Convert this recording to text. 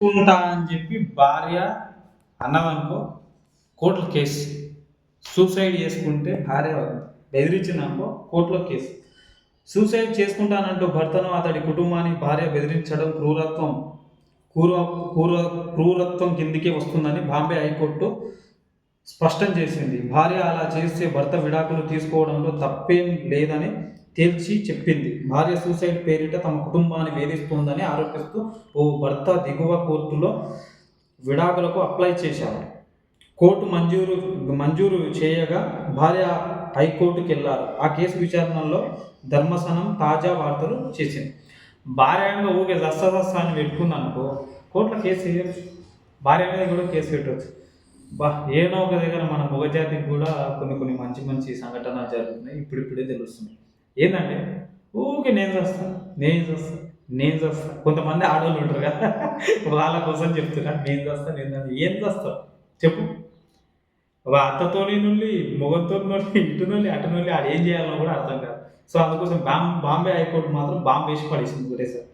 ఉంటా అని చెప్పి భార్య అన్నదనుకో కోర్టులో కేసు. సూసైడ్ చేసుకుంటే భార్య బెదిరించిందనుకో కోర్టులో కేసు. సూసైడ్ చేసుకుంటానంటూ భర్తను, అతడి కుటుంబాన్ని భార్య బెదిరించడం క్రూర క్రూర క్రూరత్వం కిందికి వస్తుందని బాంబే హైకోర్టు స్పష్టం చేసింది. భార్య అలా చేస్తే భర్త విడాకులు తీసుకోవడంలో తప్పేం లేదని తేల్చి చెప్పింది. భార్య సూసైడ్ పేరిట తమ కుటుంబాన్ని వేధిస్తోందని ఆరోపిస్తూ ఓ భర్త దిగువ కోర్టులో విడాకులకు అప్లై చేశారు. కోర్టు మంజూరు చేయగా భార్య హైకోర్టుకెళ్లారు. ఆ కేసు విచారణలో ధర్మసనం తాజా వార్తలు చేసింది. భార్య ఊకే దస్తా అని పెట్టుకుందనుకో కోర్టులో కేసు వేయచ్చు. భార్య మీద కూడా కేసు పెట్టవచ్చు. ఏదో ఒక దగ్గర మన మొగజాతికి కూడా కొన్ని మంచి మంచి సంఘటనలు జరుగుతున్నాయి. ఇప్పుడిప్పుడే తెలుస్తున్నాయి. ఏంటంటే ఊకే నేను చేస్తా కొంతమంది ఆడవాళ్ళు ఉంటారు కదా, వాళ్ళ కోసం చెప్తున్నా. నేను చేస్తా ఏం చేస్తావు చెప్పు. అత్తతోని నుండి మొగంతో ఇటు నుండి అటు నుండి ఆడు ఏం చేయాలో కూడా అర్థం కాదు. సో అందుకోసం బాంబే హైకోర్టు మాత్రం బాంబు వేసి పడేసింది ఒకటేసారి.